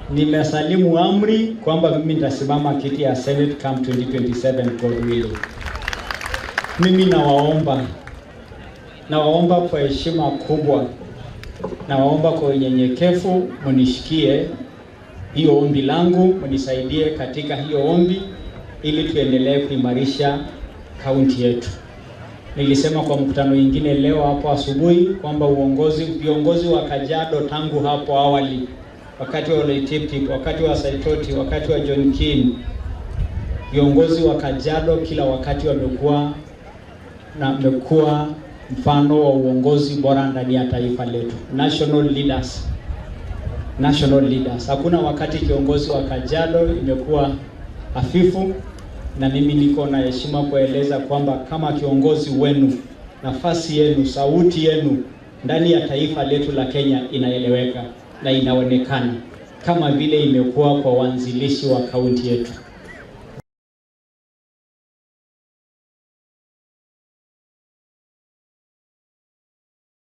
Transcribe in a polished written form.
Nimesalimu amri kwamba mimi nitasimama kiti ya Senate come 2027 God willing. Mimi nawaomba kwa heshima kubwa, nawaomba kwa unyenyekevu mnishikie hiyo ombi langu, mnisaidie katika hiyo ombi ili tuendelee kuimarisha kaunti yetu. Nilisema kwa mkutano mwingine leo hapo asubuhi kwamba viongozi wa Kajiado tangu hapo awali, wakati wa Loitiptip, wakati wa Saitoti, wakati wa John King, viongozi wa Kajiado kila wakati wamekuwa mfano wa uongozi bora ndani ya taifa letu. National leaders. Hakuna wakati kiongozi wa Kajiado imekuwa hafifu, na mimi niko na heshima kueleza kwamba kama kiongozi wenu, nafasi yenu, sauti yenu ndani ya taifa letu la Kenya inaeleweka na inaonekana kama vile imekuwa kwa waanzilishi wa kaunti yetu.